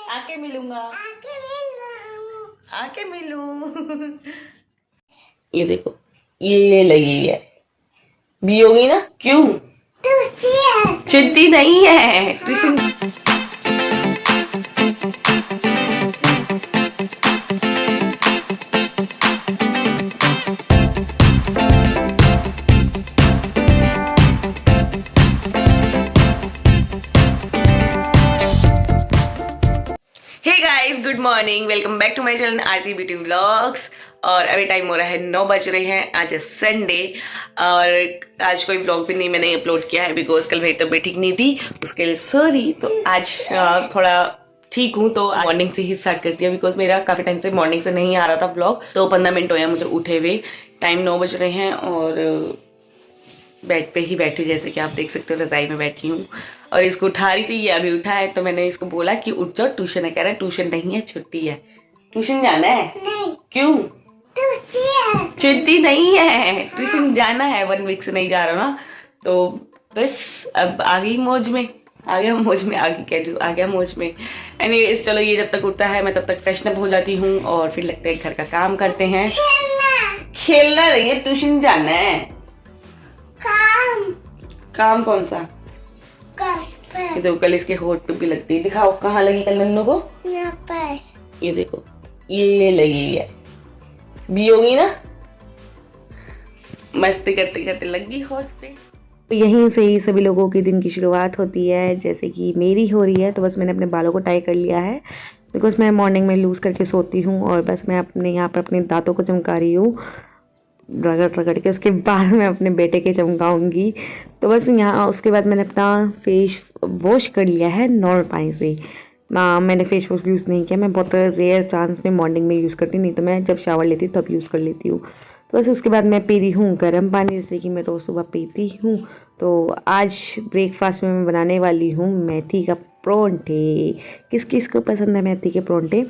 आके मिलूंगा, आके मिलूं। ये देखो, ये लगी है, भी होगी ना? क्यों? छुट्टी नहीं है, tuition. Hey guys, good morning, welcome back to my channel Aarti beauty vlogs. और अभी टाइम हो रहा है 9 बज रहे हैं। आज है संडे और आज कोई व्लॉग भी नहीं मैंने अपलोड किया है बिकॉज कल मेरी तबीयत ठीक नहीं थी, उसके लिए सॉरी। तो आज थोड़ा ठीक हूँ तो मॉर्निंग से ही स्टार्ट करती है बिकॉज मेरा काफी टाइम से मॉर्निंग से नहीं आ रहा था व्लॉग। तो 15 मिनट हो गया मुझे उठे हुए, टाइम 9 बज रहे हैं और बेड पे ही बैठी, जैसे कि आप देख सकते हो रजाई में बैठी हूँ और इसको उठा रही थी। ये अभी उठा है तो मैंने इसको बोला कि उठ जाओ, ट्यूशन है। कह रहा है ट्यूशन नहीं है, छुट्टी है। ट्यूशन जाना है? नहीं। क्यों? छुट्टी नहीं है, ट्यूशन जाना है। 1 वीक से नहीं जा रहा ना, तो बस अब आ गई मौज में, आ गया मौज में, आगे कह रही हूँ, आ गया मौज में। एनीवेज चलो, ये जब तक उठता है मैं तब तक फ्रेशन अप हो जाती हूँ और फिर लगता है घर का काम करते हैं। खेलना नहीं है, ट्यूशन जाना है। काम कौन सा? ये देखो, कल इसके होठ पे भी लगती है। दिखाओ कहाँ लगी कल नन्नू को? यहाँ पर। ये देखो, ये लगी है, भी होगी ना? मस्ती करते करते लगी होठ पे। तो यहीं से ही सभी लोगों के दिन की शुरुआत होती है, जैसे कि मेरी हो रही है। तो बस मैंने अपने बालों को टाई कर लिया है बिकॉज मैं मॉर्निंग में लूज करके सोती हूँ और बस मैं अपने यहाँ पर अपने दांतों को चमका रही हूँ रगड़ रगड़ के। उसके बाद मैं अपने बेटे के चमकाऊंगी। तो बस यहाँ उसके बाद मैंने अपना फेस वॉश कर लिया है नॉर्मल पानी से। मैंने फेस वॉश यूज़ नहीं किया, मैं बहुत रेयर चांस में मॉर्निंग में यूज़ करती, नहीं तो मैं जब शावर लेती हूँ तब यूज़ कर लेती हूँ। तो बस उसके बाद मैं पी रही हूँ गर्म पानी, जैसे कि मैं रोज़ सुबह पीती हूँ। तो आज ब्रेकफास्ट में मैं बनाने वाली हूँ मेथी का परोंठे। किस किस को पसंद है मेथी के परोंठे?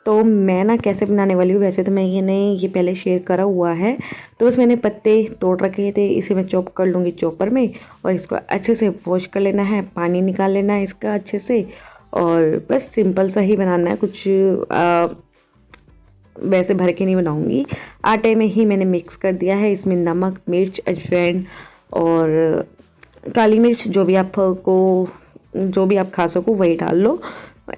तो मैं ना कैसे बनाने वाली हूँ, वैसे तो मैं ये पहले शेयर करा हुआ है। तो बस मैंने पत्ते तोड़ रखे थे, इसे मैं चॉप कर लूँगी चॉपर में और इसको अच्छे से वॉश कर लेना है, पानी निकाल लेना है इसका अच्छे से। और बस सिंपल सा ही बनाना है, कुछ वैसे भर के नहीं बनाऊँगी। आटे में ही मैंने मिक्स कर दिया है, इसमें नमक, मिर्च, अजवाइन और काली मिर्च, जो भी आप खा सको वही डाल लो।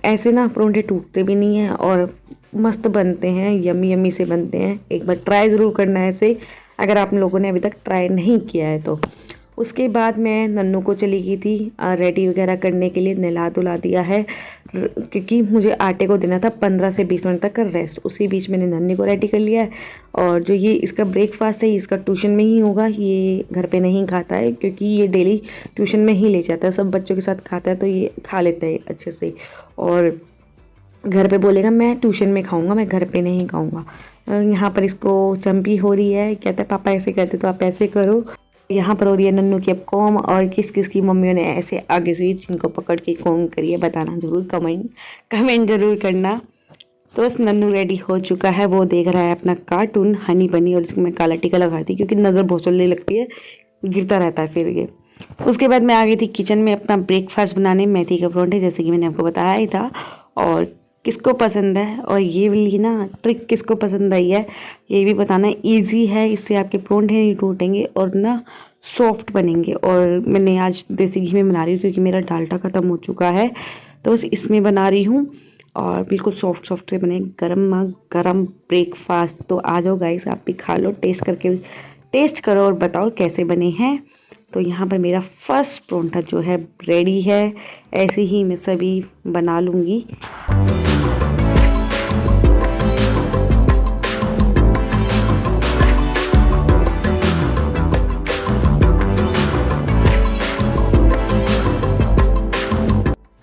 ऐसे ना परोंठे टूटते भी नहीं हैं और मस्त बनते हैं, यमी यमी से बनते हैं। एक बार ट्राई ज़रूर करना है ऐसे, अगर आप लोगों ने अभी तक ट्राई नहीं किया है तो। उसके बाद मैं नन्नू को चली गई थी रेडी वगैरह करने के लिए, नहला धुला दिया है क्योंकि मुझे आटे को देना था 15 से 20 मिनट तक का रेस्ट। उसी बीच मैंने नन्नी को रेडी कर लिया है। और जो ये इसका ब्रेकफास्ट है, इसका ट्यूशन में ही होगा, ये घर पे नहीं खाता है क्योंकि ये डेली ट्यूशन में ही ले जाता है, सब बच्चों के साथ खाता है तो ये खा लेता है अच्छे से। और घर पे बोलेगा मैं ट्यूशन में खाऊंगा, मैं घर पे नहीं खाऊंगा। यहाँ पर इसको चंपी हो रही है, कहता है पापा ऐसे करते तो आप ऐसे करो। यहाँ पर हो रही है नन्नू की अब कॉम, और किस किस की मम्मियों ने ऐसे आगे से जिनको पकड़ के कॉम करी है बताना ज़रूर, कमेंट ज़रूर करना। तो बस नन्नू रेडी हो चुका है, वो देख रहा है अपना कार्टून हनी बनी और इसको मैं काला टीका लगाती क्योंकि नज़र बहुत जल्दी लगती है, गिरता रहता है फिर ये। उसके बाद मैं आ गई थी किचन में अपना ब्रेकफास्ट बनाने, मेथी के परोंठे, जैसे कि मैंने आपको बताया ही था। और किसको पसंद है और ये वाली ना ट्रिक किसको पसंद आई है ये भी बताना। इजी है, इससे आपके परोंठे नहीं टूटेंगे और ना सॉफ्ट बनेंगे। और मैंने आज देसी घी में बना रही हूँ क्योंकि मेरा डालडा ख़त्म हो चुका है, तो बस इसमें बना रही हूँ और बिल्कुल सॉफ्ट सॉफ्ट बने गरम ब्रेकफास्ट। तो आ जाओ गाइस, आप भी खा लो, टेस्ट करो और बताओ कैसे बने हैं। तो यहाँ पर मेरा फर्स्ट परोंठा जो है रेडी है, ऐसे ही मैं सभी बना लूँगी।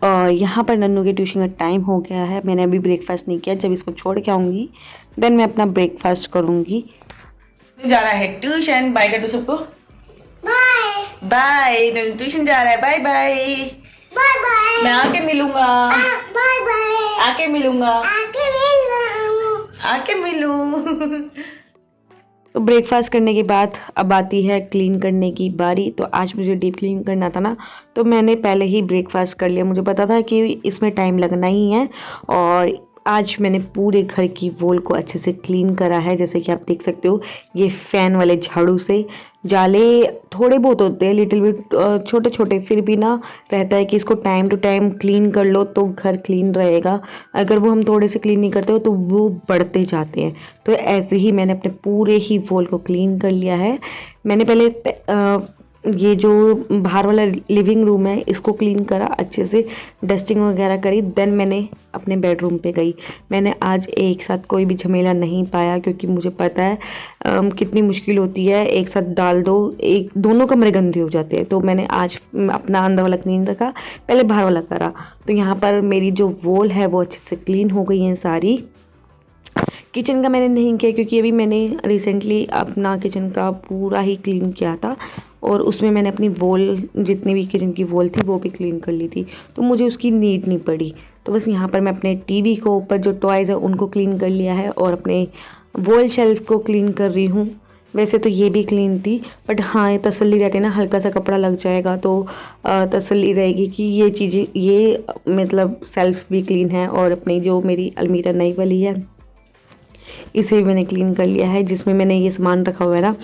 और यहाँ पर नन्नू के ट्यूशन का टाइम हो गया है, मैंने अभी ब्रेकफास्ट नहीं किया, जब इसको छोड़ के आऊँगी देन मैं अपना ब्रेकफास्ट करूँगी। जा रहा है ट्यूशन, बाय कर दो सबको, बाय बाय। ट्यूशन जा रहा है, बाय बाय बाय बाय। मैं आके मिलूंगा, बाय बाय। आके मिलूंगा, आके मिलूं। तो ब्रेकफास्ट करने के बाद अब आती है क्लीन करने की बारी। तो आज मुझे डीप क्लीन करना था ना, तो मैंने पहले ही ब्रेकफास्ट कर लिया। मुझे पता था कि इसमें टाइम लगना ही है। और आज मैंने पूरे घर की वॉल को अच्छे से क्लीन करा है। जैसे कि आप देख सकते हो, ये फ़ैन वाले झाड़ू से। जाले थोड़े बहुत होते हैं, लिटिल बिट छोटे छोटे, फिर भी ना रहता है कि इसको टाइम टू टाइम क्लीन कर लो तो घर क्लीन रहेगा। अगर वो हम थोड़े से क्लीन नहीं करते हो तो वो बढ़ते जाते हैं। तो ऐसे ही मैंने अपने पूरे ही वॉल को क्लीन कर लिया है। मैंने पहले ये जो बाहर वाला लिविंग रूम है इसको क्लीन करा, अच्छे से डस्टिंग वगैरह करी। देन मैंने अपने बेडरूम पे गई। मैंने आज एक साथ कोई भी झमेला नहीं पाया, क्योंकि मुझे पता है कितनी मुश्किल होती है। एक साथ डाल दो, एक दोनों कमरे गंदे हो जाते हैं। तो मैंने आज अपना अंदर वाला क्लीन रखा, पहले बाहर वाला करा। तो यहाँ पर मेरी जो वॉल है वो अच्छे से क्लीन हो गई है सारी। किचन का मैंने नहीं किया, क्योंकि अभी मैंने रिसेंटली अपना किचन का पूरा ही क्लीन किया था, और उसमें मैंने अपनी वॉल, जितनी भी किचन की वॉल थी वो भी क्लीन कर ली थी, तो मुझे उसकी नीड नहीं पड़ी। तो बस यहाँ पर मैं अपने टीवी को ऊपर जो टॉयज़ है उनको क्लीन कर लिया है, और अपने वॉल शेल्फ को क्लीन कर रही हूँ। वैसे तो ये भी क्लीन थी, बट हाँ ये तसल्ली रहती है ना, हल्का सा कपड़ा लग जाएगा तो तसल्ली रहेगी कि ये चीज़ें, ये मतलब सेल्फ भी क्लीन है। और अपनी जो मेरी अलमीरा नई वाली है इसे भी मैंने क्लीन कर लिया है, जिसमें मैंने ये सामान रखा हुआ है ना।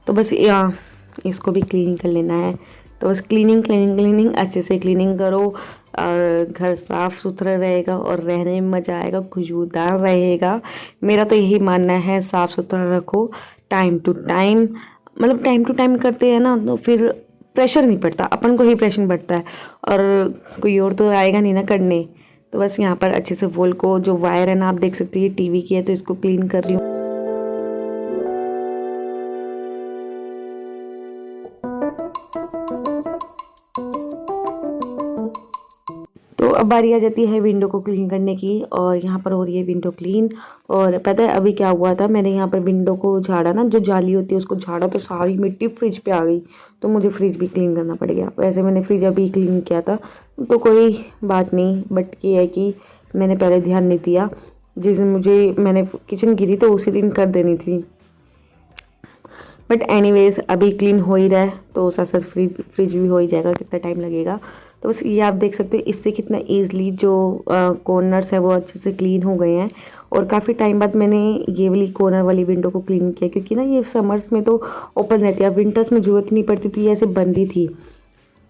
तो बस इसको भी क्लीन कर लेना है। तो बस क्लीनिंग क्लीनिंग क्लीनिंग, अच्छे से क्लीनिंग करो और घर साफ़ सुथरा रहेगा और रहने में मज़ा आएगा, खुशबूदार रहेगा। मेरा तो यही मानना है, साफ़ सुथरा रखो टाइम टू टाइम। मतलब टाइम टू टाइम करते हैं ना तो फिर प्रेशर नहीं पड़ता, अपन को ही प्रेशर पड़ता है, और कोई और तो आएगा नहीं ना करने। तो बस यहाँ पर अच्छे से वॉल को, जो वायर है ना आप देख सकते हो ये टीवी की है, तो इसको क्लीन कर रही हूँ। तो अब बारी आ जाती है विंडो को क्लीन करने की, और यहाँ पर हो रही है विंडो क्लीन। और पता है अभी क्या हुआ था, मैंने यहाँ पर विंडो को झाड़ा ना, जो जाली होती है उसको झाड़ा, तो सारी मिट्टी फ्रिज पे आ गई। तो मुझे फ्रिज भी क्लीन करना पड़ गया। वैसे मैंने फ्रिज अभी क्लीन किया था तो कोई बात नहीं, बट ये है कि मैंने पहले ध्यान नहीं दिया। जिस दिन मैंने किचन की थी तो उसी दिन कर देनी थी। बट एनीवेज अभी क्लीन हो ही रहा है, तो साथ साथ फ्रिज भी हो ही जाएगा, कितना टाइम लगेगा। तो बस ये आप देख सकते हो, इससे कितना ईजिली जो कॉर्नर्स है वो अच्छे से क्लीन हो गए हैं। और काफ़ी टाइम बाद मैंने ये वाली कॉर्नर वाली विंडो को क्लीन किया, क्योंकि ना ये समर्स में तो ओपन रहती है, विंटर्स में ज़रूरत नहीं पड़ती थी, ऐसे बंद ही थी।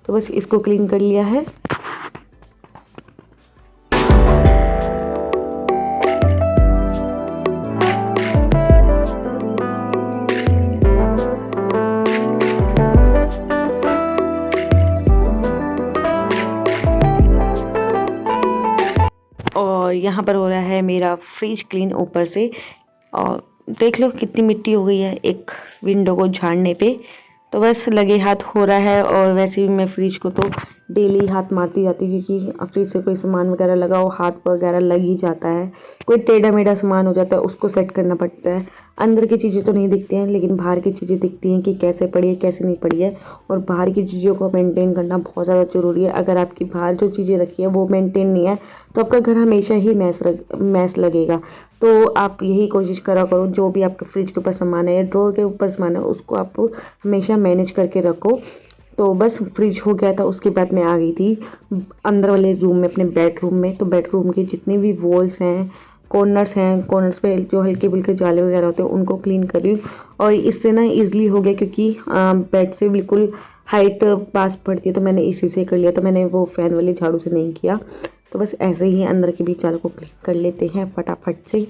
तो बस इसको क्लीन कर लिया है। और यहाँ पर हो रहा है मेरा फ्रिज क्लीन ऊपर से, और देख लो कितनी मिट्टी हो गई है एक विंडो को झाड़ने पे। तो बस लगे हाथ हो रहा है। और वैसे भी मैं फ्रिज को तो डेली हाथ मारती जाती हूँ, क्योंकि फ्रिज से कोई सामान वगैरह लगा हो, हाथ वगैरह लग ही जाता है। कोई टेढ़ा मेढ़ा सामान हो जाता है, उसको सेट करना पड़ता है। अंदर की चीज़ें तो नहीं दिखती हैं, लेकिन बाहर की चीज़ें दिखती हैं कि कैसे पड़ी है कैसे नहीं पड़ी है। और बाहर की चीज़ों को मेंटेन करना बहुत ज़्यादा ज़रूरी है। अगर आपकी बाहर जो चीज़ें रखी है वो मेंटेन नहीं है तो आपका घर हमेशा ही मैस लगेगा। तो आप यही कोशिश करा करो, जो भी आपके फ्रिज के ऊपर सामान है या ड्रॉर के ऊपर सामान है उसको आप हमेशा मैनेज करके रखो। तो बस फ्रिज हो गया था, उसके बाद मैं आ गई थी अंदर वाले रूम में, अपने बेडरूम में। तो बेडरूम के जितने भी वॉल्स हैं, कॉर्नर्स पे जो हल्के फुल्के जाले वगैरह होते हैं उनको क्लीन कर रही हूँ। और इससे ना ईजिली हो गया, क्योंकि बेड से बिल्कुल हाइट पास पड़ती है, तो मैंने इसी से कर लिया। तो मैंने वो फ़ैन वाले झाड़ू से नहीं किया। तो बस ऐसे ही अंदर के भी जालों को क्लीन कर लेते हैं फटाफट से।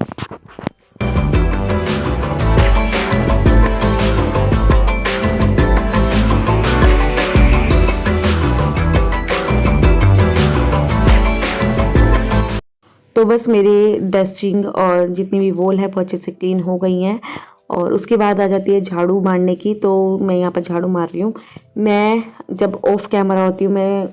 तो बस मेरे डस्टिंग और जितनी भी वॉल है वो अच्छे से क्लीन हो गई हैं। और उसके बाद आ जाती है झाड़ू मारने की। तो मैं यहाँ पर झाड़ू मार रही हूँ। मैं जब ऑफ कैमरा होती हूँ, मैं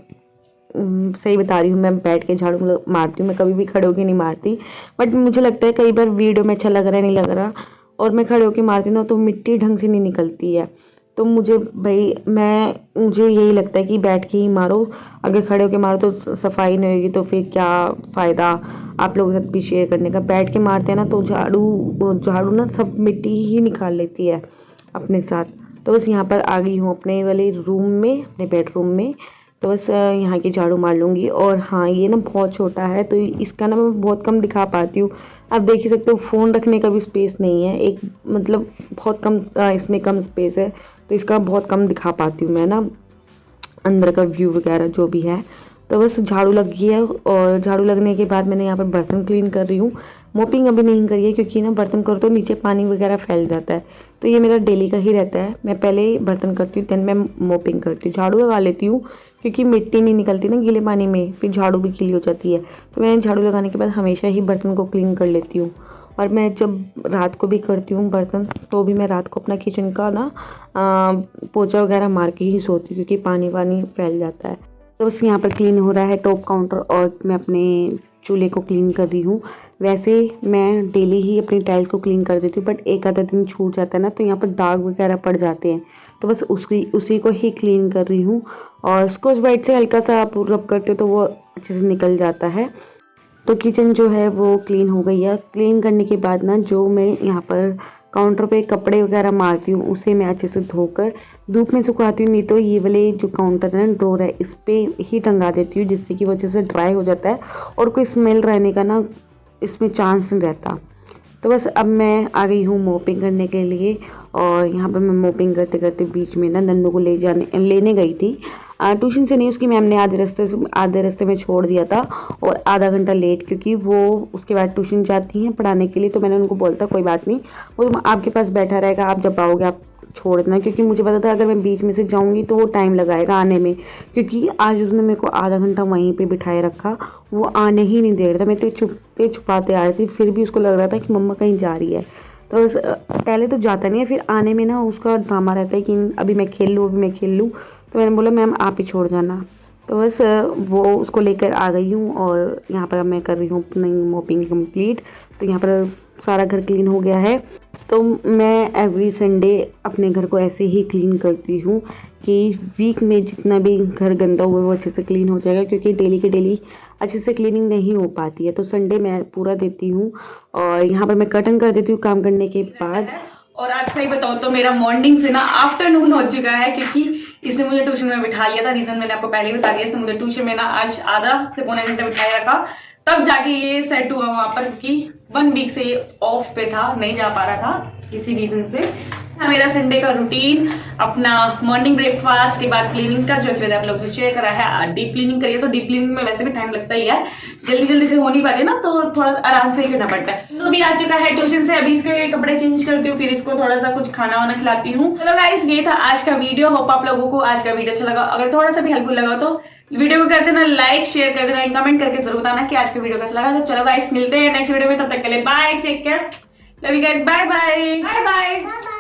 सही बता रही हूँ, मैं बैठ के झाड़ू मारती हूँ, मैं कभी भी खड़े होके नहीं मारती। बट मुझे लगता है कई बार वीडियो में अच्छा लग रहा है, नहीं लग रहा, और मैं खड़े होके मारती हूँ ना तो मिट्टी ढंग से नहीं निकलती है। तो मुझे यही लगता है कि बैठ के ही मारो, अगर खड़े होके मारो तो सफाई नहीं होगी, तो फिर क्या फ़ायदा आप लोगों के साथ भी शेयर करने का। बैठ के मारते हैं ना तो झाड़ू ना सब मिट्टी ही निकाल लेती है अपने साथ। तो बस यहाँ पर आ गई हूँ अपने वाले रूम में, अपने बेडरूम में। तो बस यहाँ की झाड़ू मार लूँगी। और हाँ, ये ना बहुत छोटा है तो इसका ना मैं बहुत कम दिखा पाती हूँ। आप देख ही सकते हो फ़ोन रखने का भी स्पेस नहीं है, एक मतलब बहुत कम इसमें कम स्पेस है, तो इसका बहुत कम दिखा पाती हूँ मैं ना अंदर का व्यू वगैरह जो भी है। तो बस झाड़ू लग गई है, और झाड़ू लगने के बाद मैंने यहाँ पर बर्तन क्लीन कर रही हूँ। मोपिंग अभी नहीं करी है क्योंकि ना बर्तन करो तो नीचे पानी वगैरह फैल जाता है, तो ये मेरा डेली का ही रहता है। मैं पहले बर्तन करती हूँ, देन मैं मोपिंग करती हूँ। झाड़ू लगा लेती हूँ क्योंकि मिट्टी नहीं निकलती ना गीले पानी में, फिर झाड़ू भी गीली हो जाती है। तो मैं झाड़ू लगाने के बाद हमेशा ही बर्तन को क्लीन कर लेती हूँ। और मैं जब रात को भी करती हूँ बर्तन, तो भी मैं रात को अपना किचन का ना पोछा वगैरह मार के ही सोती हूँ क्योंकि पानी वानी फैल जाता है। तो बस यहाँ पर क्लीन हो रहा है टॉप काउंटर, और मैं अपने चूल्हे को क्लीन कर रही हूँ। वैसे मैं डेली ही अपनी टाइल्स को क्लीन कर देती हूँ, बट एक आधा दिन छूट जाता है ना तो यहाँ पर दाग वगैरह पड़ जाते हैं, तो बस उसी को ही क्लीन कर रही हूँ। और स्कॉच ब्राइट से हल्का सा आप रब करते हो तो वो अच्छे से निकल जाता है। तो किचन जो है वो क्लीन हो गई है। क्लीन करने के बाद ना जो मैं यहाँ पर काउंटर पे कपड़े वगैरह मारती हूँ उसे मैं अच्छे से धोकर धूप में सुखाती हूँ, नहीं तो ये वाले जो काउंटर है ना, ड्रॉर है, इस पर ही टंगा देती हूँ, जिससे कि वो अच्छे से ड्राई हो जाता है और कोई स्मेल रहने का ना इसमें चांस नहीं रहता। तो बस अब मैं आ गई हूँ मोपिंग करने के लिए। और यहाँ पर मैं मोपिंग करते करते बीच में ना नन्नू को लेने गई थी। ट्यूशन से नहीं, उसकी मैम ने आधे रास्ते में छोड़ दिया था, और आधा घंटा लेट, क्योंकि वो उसके बाद ट्यूशन जाती हैं पढ़ाने के लिए। तो मैंने उनको बोला था कोई बात नहीं, वो आपके पास बैठा रहेगा, आप जब आओगे आप छोड़ देना, क्योंकि मुझे पता था अगर मैं बीच में से जाऊंगी तो वो टाइम लगाएगा आने में, क्योंकि आज उसने मेरे को आधा घंटा वहीं पे बिठाए रखा, वो आने ही नहीं दे रहा था। मैं तो छुपाते आ रही थी, फिर भी उसको लग रहा था कि मम्मा कहीं जा रही है। तो पहले तो जाता नहीं है, फिर आने में ना उसका ड्रामा रहता है कि अभी मैं खेल लूँ। तो मैंने बोला मैम आप ही छोड़ जाना। तो बस वो उसको लेकर आ गई हूँ, और यहाँ पर मैं कर रही हूँ अपनी मोपिंग कंप्लीट। तो यहाँ पर सारा घर क्लीन हो गया है। तो मैं एवरी संडे अपने घर को ऐसे ही क्लीन करती हूँ कि वीक में जितना भी घर गंदा हुआ है वो अच्छे से क्लीन हो जाएगा, क्योंकि डेली के डेली अच्छे से क्लीनिंग नहीं हो पाती है। तो संडे मैं पूरा देती हूँ, और यहाँ पर मैं कर्टन कर देती हूँ काम करने के बाद। और आज सही बताऊँ तो मेरा मॉर्निंग से ना आफ्टरनून हो चुका है, क्योंकि इसने मुझे ट्यूशन में बिठा लिया था। रीजन मैंने आपको पहले ही बता दिया, इसने मुझे ट्यूशन में ना आज आधा से पौने घंटे बिठाया रखा, तब जाके ये सेट हुआ वहां पर, क्योंकि 1 वीक से ऑफ पे था, नहीं जा पा रहा था किसी रीजन से। मेरा संडे का रूटीन अपना मॉर्निंग ब्रेकफास्ट के बाद क्लीनिंग का, जो कि मैंने आप लोगों से शेयर करा है। डीप क्लीनिंग करिए तो डीप क्लीनिंग में वैसे भी टाइम लगता ही है, जल्दी से हो नहीं पाती ना, तो थोड़ा आराम से ही करना पड़ता है। तो भी आ चुका है ट्यूशन से, अभी इसके कपड़े चेंज करती हूँ, फिर इसको थोड़ा सा कुछ खाना वाना खिलाती हूँ। चलो गाइस, ये था आज का वीडियो। होप आप लोगों को आज का वीडियो अच्छा लगा। अगर थोड़ा सा भी हेल्पफुल लगा तो वीडियो को कर देना लाइक, शेयर कर देना, कमेंट करके जरूर बताना कि आज का वीडियो कैसा लगा। तो चलो गाइस, मिलते हैं नेक्स्ट वीडियो में, तब तक के लिए bye, take care, love you guys, bye bye.